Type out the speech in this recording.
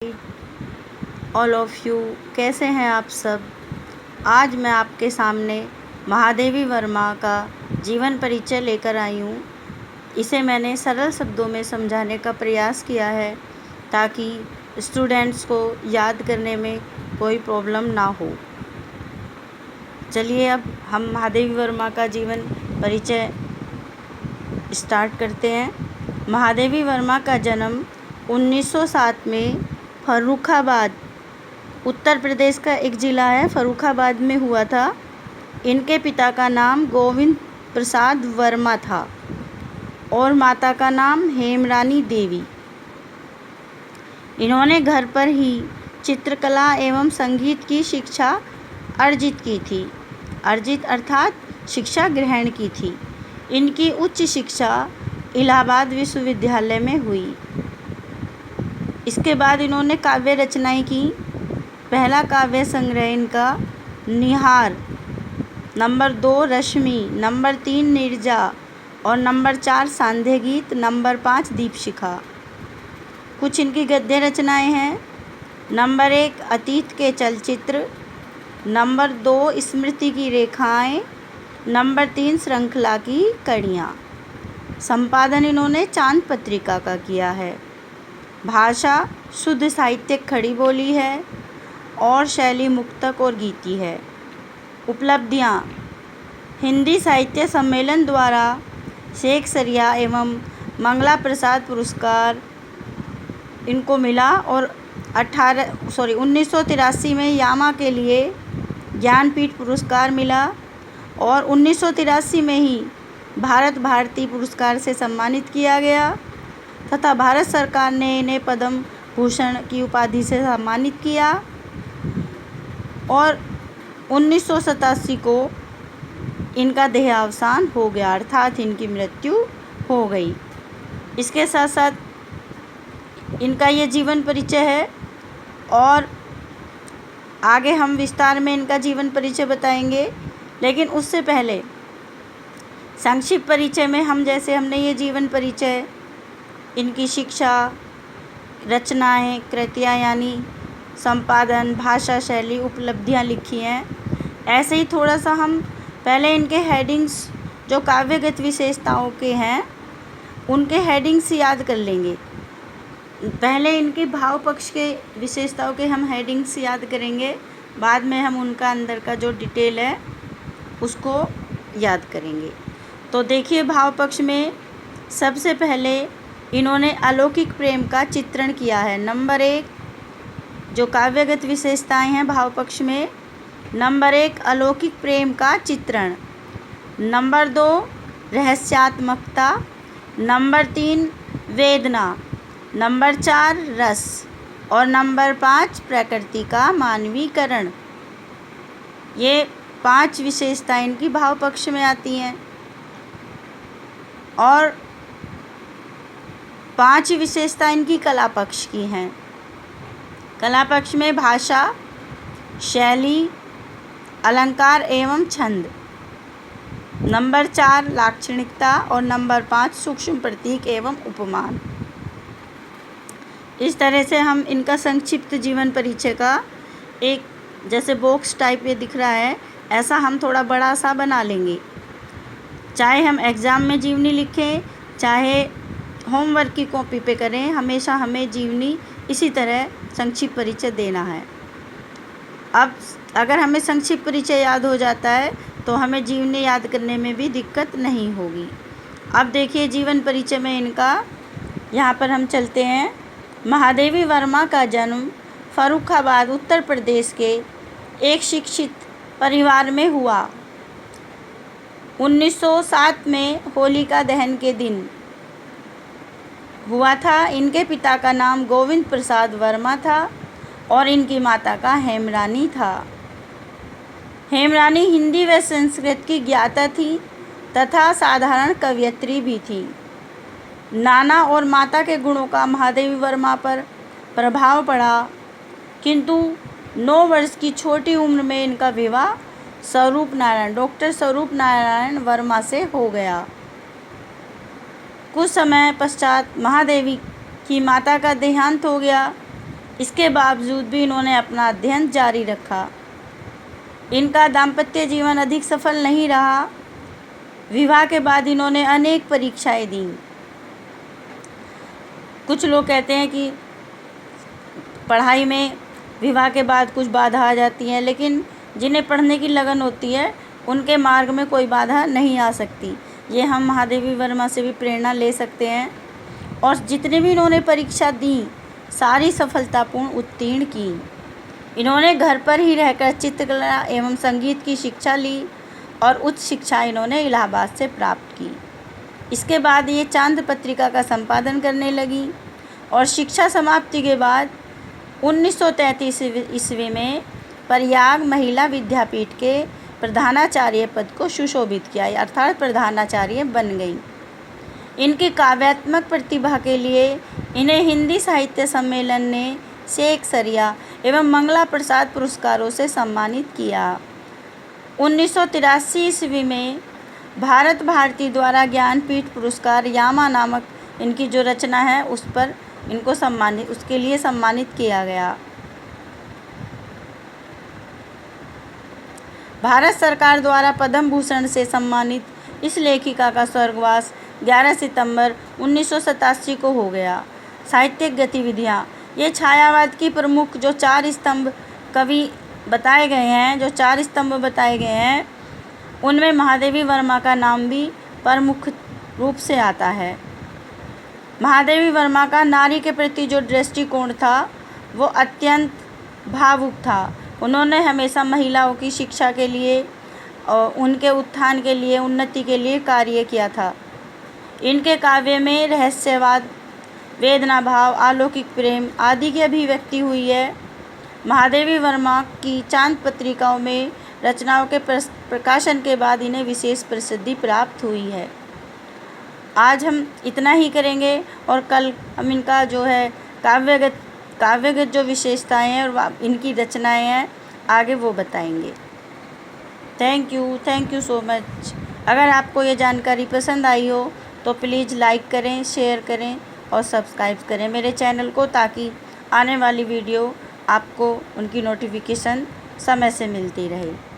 All of you, कैसे हैं आप सब। आज मैं आपके सामने महादेवी वर्मा का जीवन परिचय लेकर आई हूँ। इसे मैंने सरल शब्दों में समझाने का प्रयास किया है ताकि स्टूडेंट्स को याद करने में कोई प्रॉब्लम ना हो। चलिए अब हम महादेवी वर्मा का जीवन परिचय स्टार्ट करते हैं। महादेवी वर्मा का जन्म 1907 में फर्रुखाबाद, उत्तर प्रदेश का एक ज़िला है, फर्रुखाबाद में हुआ था। इनके पिता का नाम गोविंद प्रसाद वर्मा था और माता का नाम हेमरानी देवी। इन्होंने घर पर ही चित्रकला एवं संगीत की शिक्षा अर्जित की थी। अर्जित अर्थात शिक्षा ग्रहण की थी। इनकी उच्च शिक्षा इलाहाबाद विश्वविद्यालय में हुई। इसके बाद इन्होंने काव्य रचनाएं की। पहला काव्य संग्रह इनका निहार, नंबर 2 रश्मि, नंबर 3 नीरजा और नंबर 4 सांध्य गीत, नंबर 5 दीपशिखा। कुछ इनकी गद्य रचनाएं हैं। नंबर 1 अतीत के चलचित्र, नंबर 2 स्मृति की रेखाएं, नंबर 3 श्रृंखला की कड़ियाँ। संपादन इन्होंने चांद पत्रिका का किया है। भाषा शुद्ध साहित्यिक खड़ी बोली है और शैली मुक्तक और गीति है। उपलब्धियाँ: हिंदी साहित्य सम्मेलन द्वारा शेख सरिया एवं मंगला प्रसाद पुरस्कार इनको मिला और 1983 में यामा के लिए ज्ञानपीठ पुरस्कार मिला और 1983 में ही भारत भारती पुरस्कार से सम्मानित किया गया तथा भारत सरकार ने इन्हें पद्म भूषण की उपाधि से सम्मानित किया और 1987 को इनका देहावसान हो गया, अर्थात इनकी मृत्यु हो गई। इसके साथ साथ इनका ये जीवन परिचय है और आगे हम विस्तार में इनका जीवन परिचय बताएंगे। लेकिन उससे पहले संक्षिप्त परिचय में हमने ये जीवन परिचय, इनकी शिक्षा, रचनाएं, कृतियाँ यानी संपादन, भाषा शैली, उपलब्धियाँ लिखी हैं। ऐसे ही थोड़ा सा हम पहले इनके हेडिंग्स जो काव्यगत विशेषताओं के हैं उनके हेडिंग्स याद कर लेंगे। पहले इनके भाव पक्ष के विशेषताओं के हम हेडिंग्स याद करेंगे, बाद में हम उनका अंदर का जो डिटेल है उसको याद करेंगे। तो देखिए, भाव पक्ष में सबसे पहले इन्होंने अलौकिक प्रेम का चित्रण किया है। नंबर 1 जो काव्यगत विशेषताएं हैं भाव पक्ष में, नंबर 1 अलौकिक प्रेम का चित्रण, नंबर 2 रहस्यात्मकता, नंबर 3 वेदना, नंबर 4 रस और नंबर 5 प्रकृति का मानवीकरण। ये 5 विशेषताएं इनकी भाव पक्ष में आती हैं और 5 विशेषताएं इनकी कला पक्ष की हैं। कला पक्ष में भाषा, शैली, अलंकार एवं छंद, नंबर 4 लाक्षणिकता और नंबर 5 सूक्ष्म प्रतीक एवं उपमान। इस तरह से हम इनका संक्षिप्त जीवन परिचय का एक जैसे बॉक्स टाइप ये दिख रहा है, ऐसा हम थोड़ा बड़ा सा बना लेंगे। चाहे हम एग्ज़ाम में जीवनी लिखें, चाहे होमवर्क की कॉपी पे करें, हमेशा हमें जीवनी इसी तरह संक्षिप्त परिचय देना है। अब अगर हमें संक्षिप्त परिचय याद हो जाता है तो हमें जीवनी याद करने में भी दिक्कत नहीं होगी। अब देखिए जीवन परिचय में इनका, यहाँ पर हम चलते हैं। महादेवी वर्मा का जन्म फर्रुखाबाद, उत्तर प्रदेश के एक शिक्षित परिवार में हुआ। 1907 में होलिका दहन के दिन हुआ था। इनके पिता का नाम गोविंद प्रसाद वर्मा था और इनकी माता का हेमरानी था। हेमरानी हिंदी व संस्कृत की ज्ञाता थी तथा साधारण कवयित्री भी थी। नाना और माता के गुणों का महादेवी वर्मा पर प्रभाव पड़ा, किंतु 9 वर्ष की छोटी उम्र में इनका विवाह डॉक्टर स्वरूप नारायण वर्मा से हो गया। कुछ समय पश्चात महादेवी की माता का देहांत हो गया। इसके बावजूद भी इन्होंने अपना अध्ययन जारी रखा। इनका दाम्पत्य जीवन अधिक सफल नहीं रहा। विवाह के बाद इन्होंने अनेक परीक्षाएं दी। कुछ लोग कहते हैं कि पढ़ाई में विवाह के बाद कुछ बाधा आ जाती है, लेकिन जिन्हें पढ़ने की लगन होती है उनके मार्ग में कोई बाधा नहीं आ सकती। ये हम महादेवी वर्मा से भी प्रेरणा ले सकते हैं। और जितने भी इन्होंने परीक्षा दी सारी सफलतापूर्ण उत्तीर्ण की। इन्होंने घर पर ही रहकर चित्रकला एवं संगीत की शिक्षा ली और उच्च शिक्षा इन्होंने इलाहाबाद से प्राप्त की। इसके बाद ये चांद पत्रिका का संपादन करने लगी और शिक्षा समाप्ति के बाद 1933 ईस्वी में प्रयाग महिला विद्यापीठ के प्रधानाचार्य पद को सुशोभित किया, अर्थात प्रधानाचार्य बन गई। इनकी काव्यात्मक प्रतिभा के लिए इन्हें हिंदी साहित्य सम्मेलन ने शेख सरिया एवं मंगला प्रसाद पुरस्कारों से सम्मानित किया। 1983 ईस्वी में भारत भारती द्वारा ज्ञानपीठ पुरस्कार यामा नामक इनकी जो रचना है उस पर इनको उसके लिए सम्मानित किया गया। भारत सरकार द्वारा पद्म भूषण से सम्मानित इस लेखिका का स्वर्गवास 11 सितंबर 1987 को हो गया। साहित्यिक गतिविधियाँ, ये छायावाद की प्रमुख जो 4 स्तंभ कवि बताए गए हैं, जो 4 स्तंभ बताए गए हैं, उनमें महादेवी वर्मा का नाम भी प्रमुख रूप से आता है। महादेवी वर्मा का नारी के प्रति जो दृष्टिकोण था वो अत्यंत भावुक था। उन्होंने हमेशा महिलाओं की शिक्षा के लिए और उनके उत्थान के लिए, उन्नति के लिए कार्य किया था। इनके काव्य में रहस्यवाद, वेदना भाव, अलौकिक प्रेम आदि की अभिव्यक्ति हुई है। महादेवी वर्मा की चांद पत्रिकाओं में रचनाओं के प्रकाशन के बाद इन्हें विशेष प्रसिद्धि प्राप्त हुई है। आज हम इतना ही करेंगे और कल हम इनका जो है काव्यगत जो विशेषताएं हैं और इनकी रचनाएं हैं आगे वो बताएंगे। Thank you so much. अगर आपको ये जानकारी पसंद आई हो तो प्लीज़ लाइक करें, शेयर करें और सब्सक्राइब करें मेरे चैनल को, ताकि आने वाली वीडियो आपको उनकी नोटिफिकेशन समय से मिलती रहे।